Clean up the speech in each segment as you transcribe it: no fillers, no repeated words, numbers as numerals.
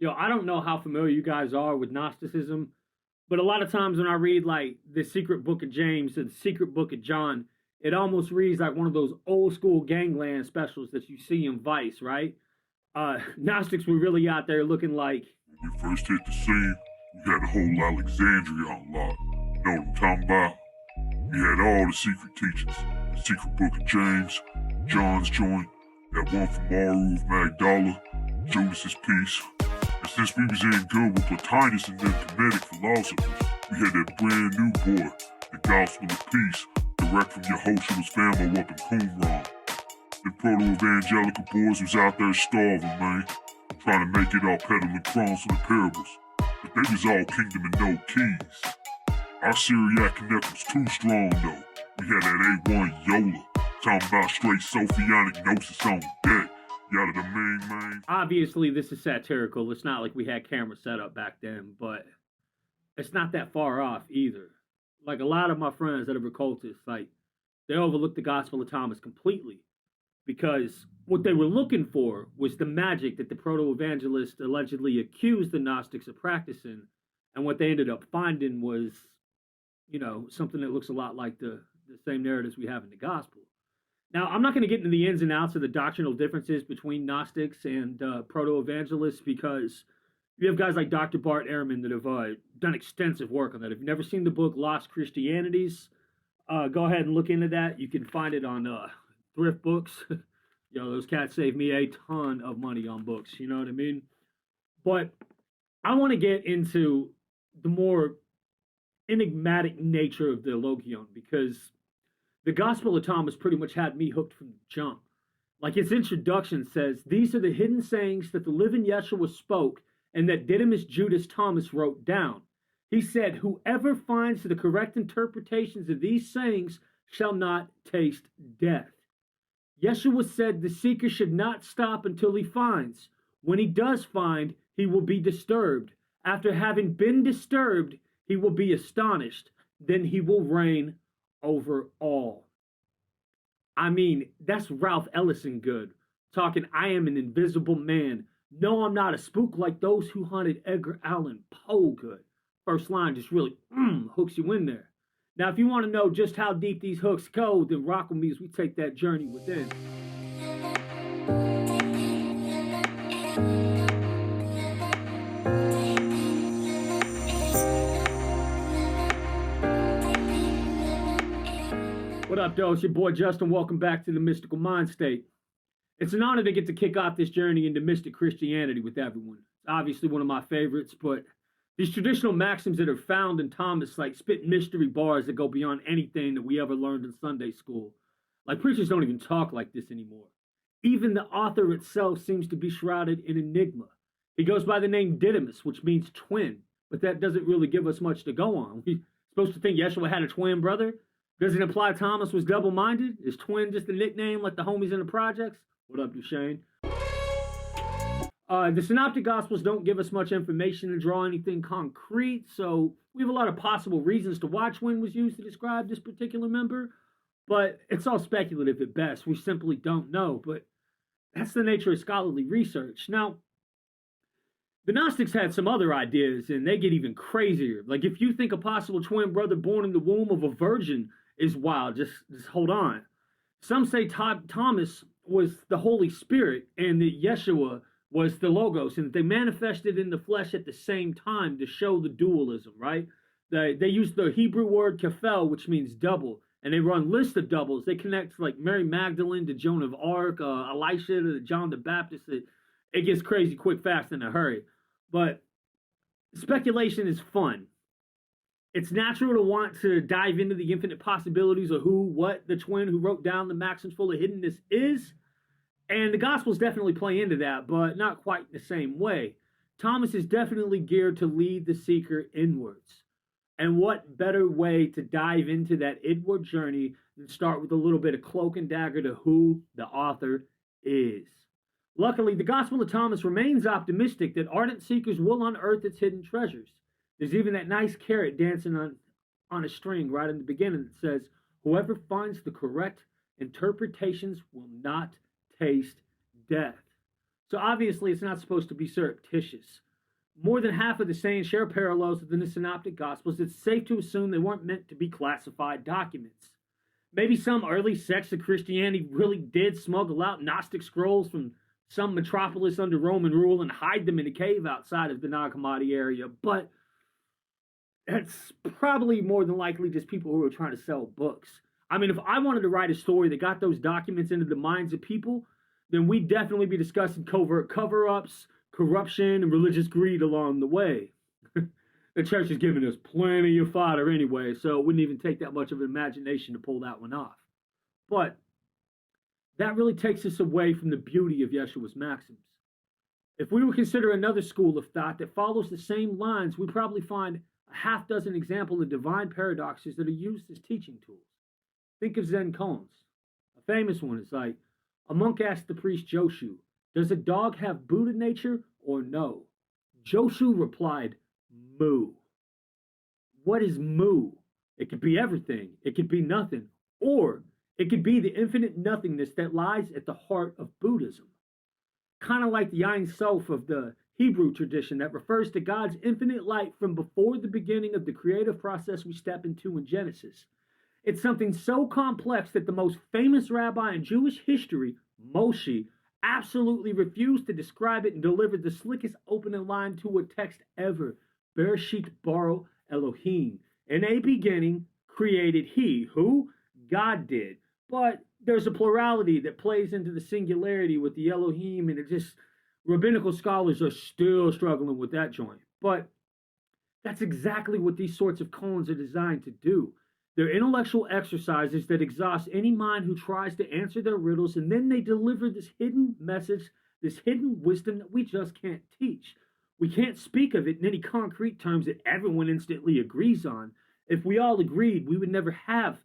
I don't know how familiar you guys are with Gnosticism, but a lot of times when I read like the secret book of James or the secret book of John, it almost reads like one of those old school gangland specials that you see in Vice, right? Gnostics were really out there looking like, When you first hit the scene, we had the whole Alexandria on lock. You know what I'm talking about? We had all the secret teachings. The secret book of James, John's joint, that one from Maru of Magdala, Judas's piece. And since we was in good with Plotinus and them Kemetic philosophers, we had that brand new boy, the Gospel of Peace, direct from Yehoshua's family up in Qumran. The proto-evangelical boys was out there starving, man, trying to make it all peddling crumbs for the parables. But they was all kingdom and no keys. Our Syriac connect was too strong, though. We had that A1 Yola, talking about straight Sophionic gnosis on deck. Y'all the main. obviously, this is satirical. It's not like we had cameras set up back then, but it's not that far off either. Like a lot of my friends that are occultists, like they overlook the Gospel of Thomas completely because what they were looking for was the magic that the proto-evangelist allegedly accused the Gnostics of practicing, and what they ended up finding was, something that looks a lot like the same narratives we have in the Gospel. Now, I'm not going to get into the ins and outs of the doctrinal differences between Gnostics and proto-evangelists because you have guys like Dr. Bart Ehrman that have done extensive work on that. If you've never seen the book Lost Christianities, go ahead and look into that. You can find it on thrift books. Those cats save me a ton of money on books. You know what I mean? But I want to get into the more enigmatic nature of the Logion because the Gospel of Thomas pretty much had me hooked from the jump. Like its introduction says, these are the hidden sayings that the living Yeshua spoke and that Didymus Judas Thomas wrote down. He said, whoever finds the correct interpretations of these sayings shall not taste death. Yeshua said the seeker should not stop until he finds. When he does find, he will be disturbed. After having been disturbed, he will be astonished. Then he will reign over all. I mean, that's Ralph Ellison good. Talking, I am an invisible man. No, I'm not a spook like those who hunted Edgar Allan Poe good. First line just really hooks you in there. Now, if you want to know just how deep these hooks go, then rock with me as we take that journey within. What up, though? It's your boy Justin. Welcome back to the Mystical Mind State. It's an honor to get to kick off this journey into mystic Christianity with everyone. It's obviously one of my favorites, but these traditional maxims that are found in Thomas like spit mystery bars that go beyond anything that we ever learned in Sunday school. Like preachers don't even talk like this anymore. Even the author itself seems to be shrouded in enigma. He goes by the name Didymus, which means twin, but that doesn't really give us much to go on. We're supposed to think Yeshua had a twin brother? Does it imply Thomas was double-minded? Is twin just a nickname like the homies in the projects? What up, Duchesne? The Synoptic Gospels don't give us much information to draw anything concrete, so we have a lot of possible reasons to why twin was used to describe this particular member, but it's all speculative at best. We simply don't know, but that's the nature of scholarly research. Now, the Gnostics had some other ideas, and they get even crazier. Like, if you think a possible twin brother born in the womb of a virgin is wild, just hold on. Some say Thomas was the Holy Spirit and that Yeshua was the Logos, and that they manifested in the flesh at the same time to show the dualism, right? They use the Hebrew word kephel, which means double, and they run lists of doubles. They connect like Mary Magdalene to Joan of Arc, Elisha to John the Baptist. It gets crazy quick, fast, in a hurry. But speculation is fun. It's natural to want to dive into the infinite possibilities of who, what the twin who wrote down the maxims full of hiddenness is. And the Gospels definitely play into that, but not quite the same way. Thomas is definitely geared to lead the seeker inwards. And what better way to dive into that inward journey than start with a little bit of cloak and dagger to who the author is. Luckily, the Gospel of Thomas remains optimistic that ardent seekers will unearth its hidden treasures. There's even that nice carrot dancing on a string right in the beginning that says, whoever finds the correct interpretations will not taste death. So obviously it's not supposed to be surreptitious. More than half of the sayings share parallels within the Synoptic Gospels. It's safe to assume they weren't meant to be classified documents. Maybe some early sects of Christianity really did smuggle out Gnostic scrolls from some metropolis under Roman rule and hide them in a cave outside of the Nag Hammadi area, but that's probably more than likely just people who are trying to sell books. I mean, if I wanted to write a story that got those documents into the minds of people, then we'd definitely be discussing covert cover-ups, corruption, and religious greed along the way. The church is giving us plenty of fodder anyway, so it wouldn't even take that much of an imagination to pull that one off. But that really takes us away from the beauty of Yeshua's maxims. If we were to consider another school of thought that follows the same lines, we probably find a half dozen examples of divine paradoxes that are used as teaching tools. Think of Zen koans. A famous one is like, a monk asked the priest Joshu, does a dog have Buddha nature or no? Joshu replied, moo. What is moo? It could be everything. It could be nothing. Or it could be the infinite nothingness that lies at the heart of Buddhism. Kind of like the Ein Sof of the Hebrew tradition that refers to God's infinite light from before the beginning of the creative process we step into in Genesis. It's something so complex that the most famous rabbi in Jewish history, Moshe, absolutely refused to describe it and delivered the slickest opening line to a text ever. Bereshit bara Elohim. In a beginning, created he. Who? God did. But there's a plurality that plays into the singularity with the Elohim, and it just, rabbinical scholars are still struggling with that joint. But that's exactly what these sorts of koans are designed to do. They're intellectual exercises that exhaust any mind who tries to answer their riddles, and then they deliver this hidden message, this hidden wisdom that we just can't teach. We can't speak of it in any concrete terms that everyone instantly agrees on. If we all agreed, we would never have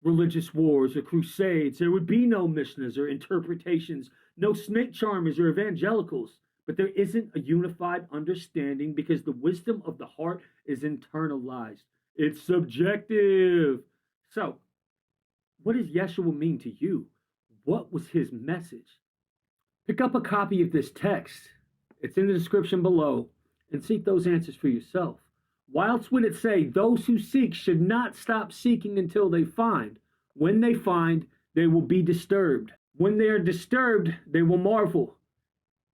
religious wars or crusades. There would be no Mishnahs or interpretations, no snake charmers or evangelicals. But there isn't a unified understanding because the wisdom of the heart is internalized. It's subjective. So, what does Yeshua mean to you? What was his message? Pick up a copy of this text. It's in the description below, and seek those answers for yourself. Whilst would it say, those who seek should not stop seeking until they find. When they find, they will be disturbed. When they are disturbed, they will marvel.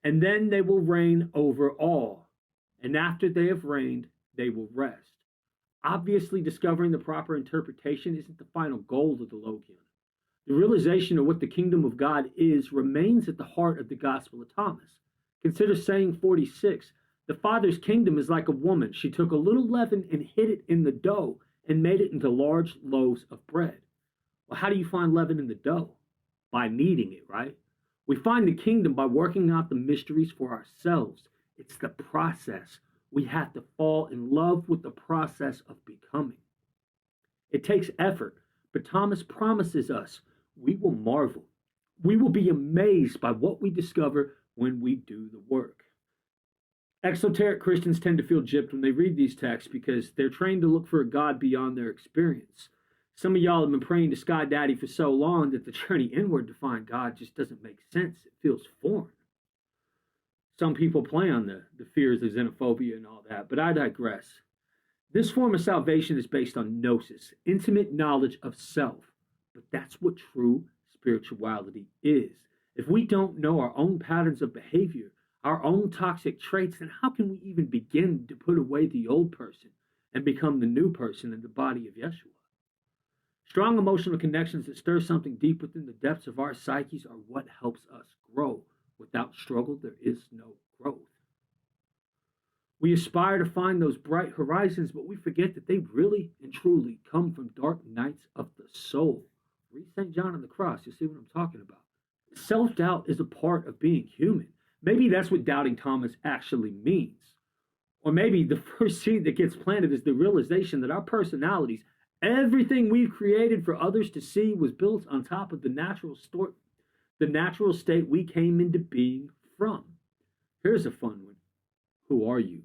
And then they will reign over all. And after they have reigned, they will rest. Obviously, discovering the proper interpretation isn't the final goal of the Logion. The realization of what the kingdom of God is remains at the heart of the Gospel of Thomas. Consider saying 46. The Father's kingdom is like a woman. She took a little leaven and hid it in the dough and made it into large loaves of bread. Well, how do you find leaven in the dough? By kneading it, right? We find the kingdom by working out the mysteries for ourselves. It's the process. We have to fall in love with the process of becoming. It takes effort, but Thomas promises us we will marvel. We will be amazed by what we discover when we do the work. Exoteric Christians tend to feel gypped when they read these texts because they're trained to look for a God beyond their experience. Some of y'all have been praying to Sky Daddy for so long that the journey inward to find God just doesn't make sense. It feels foreign. Some people play on the fears of xenophobia and all that, but I digress. This form of salvation is based on gnosis, intimate knowledge of self. But that's what true spirituality is. If we don't know our own patterns of behavior, our own toxic traits, then how can we even begin to put away the old person and become the new person in the body of Yeshua? Strong emotional connections that stir something deep within the depths of our psyches are what helps us grow. Without struggle, there is no growth. We aspire to find those bright horizons, but we forget that they really and truly come from dark nights of the soul. Read St. John on the Cross, you'll see what I'm talking about. Self-doubt is a part of being human. Maybe that's what doubting Thomas actually means. Or maybe the first seed that gets planted is the realization that our personalities, everything we've created for others to see, was built on top of the natural state we came into being from. Here's a fun one. Who are you?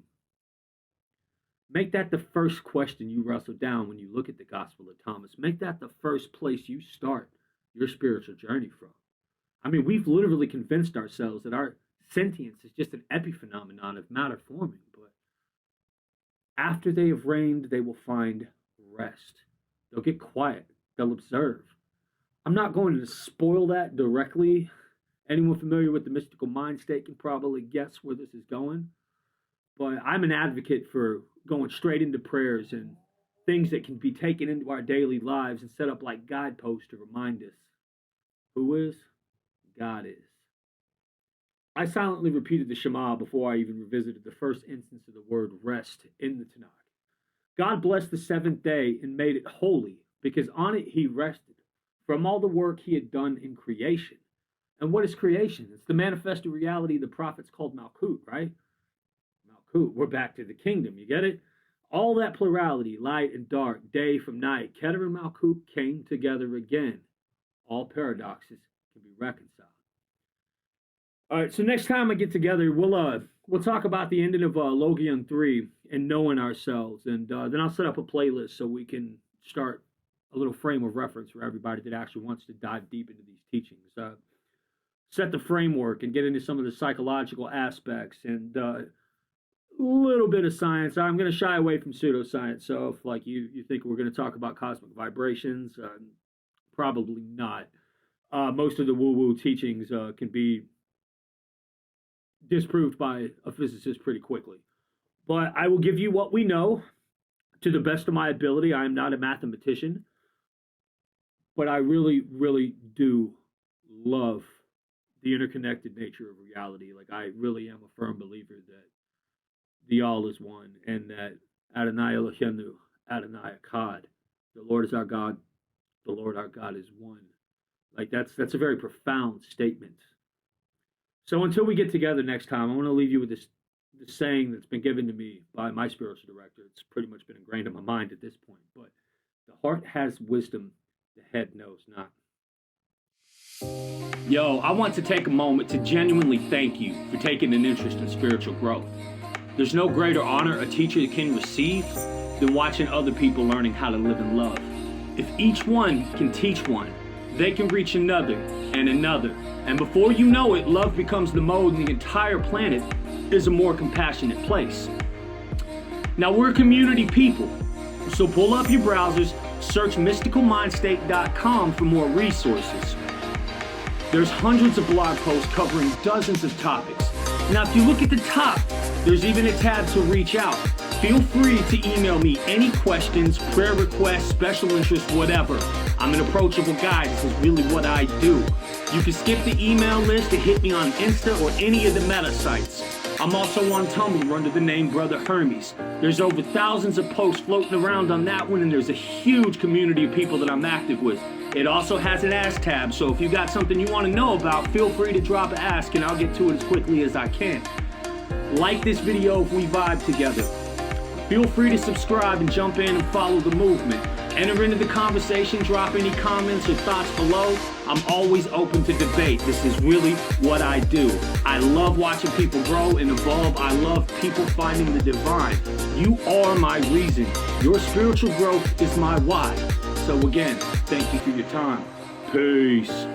Make that the first question you wrestle down when you look at the Gospel of Thomas. Make that the first place you start your spiritual journey from. I mean, we've literally convinced ourselves that our sentience is just an epiphenomenon of matter forming, but After they have reigned, they will find rest. They'll get quiet. They'll observe. I'm not going to spoil that directly. Anyone familiar with the mystical mind state can probably guess where this is going. But I'm an advocate for going straight into prayers and things that can be taken into our daily lives and set up like guideposts to remind us who is? God is. I silently repeated the Shema before I even revisited the first instance of the word rest in the Tanakh. God blessed the seventh day and made it holy because on it he rested from all the work he had done in creation. And what is creation? It's the manifested reality the prophets called Malkut, right? Malkut, we're back to the kingdom, you get it? All that plurality, light and dark, day from night, Keter and Malkut came together again. All paradoxes can be reconciled. All right, so next time I get together, we'll talk about the ending of Logion 3 and knowing ourselves, and then I'll set up a playlist so we can start a little frame of reference for everybody that actually wants to dive deep into these teachings. Set the framework and get into some of the psychological aspects and a little bit of science. I'm going to shy away from pseudoscience, so if like you think we're going to talk about cosmic vibrations, probably not. Most of the woo-woo teachings can be disproved by a physicist pretty quickly. But I will give you what we know to the best of my ability. I am not a mathematician, but I really, really do love the interconnected nature of reality. Like, I really am a firm believer that the all is one and that Adonai Eloheinu, Adonai Echad, the Lord is our God, the Lord our God is one. Like, that's a very profound statement. So until we get together next time, I want to leave you with this saying that's been given to me by my spiritual director. It's pretty much been ingrained in my mind at this point. But the heart has wisdom, the head knows not. Yo, I want to take a moment to genuinely thank you for taking an interest in spiritual growth. There's no greater honor a teacher can receive than watching other people learning how to live in love. If each one can teach one, they can reach another and another. And before you know it, love becomes the mode and the entire planet is a more compassionate place. Now, we're community people, so pull up your browsers, search mysticalmindstate.com for more resources. There's hundreds of blog posts covering dozens of topics. Now, if you look at the top, there's even a tab to reach out. Feel free to email me any questions, prayer requests, special interests, whatever. I'm an approachable guy. This is really what I do. You can skip the email list and hit me on Insta or any of the meta sites. I'm also on Tumblr under the name Brother Hermes. There's over thousands of posts floating around on that one, and there's a huge community of people that I'm active with. It also has an Ask tab, so if you got something you want to know about, feel free to drop an ask and I'll get to it as quickly as I can. Like this video if we vibe together. Feel free to subscribe and jump in and follow the movement. Enter into the conversation, drop any comments or thoughts below. I'm always open to debate. This is really what I do. I love watching people grow and evolve. I love people finding the divine. You are my reason. Your spiritual growth is my why. So again, thank you for your time. Peace.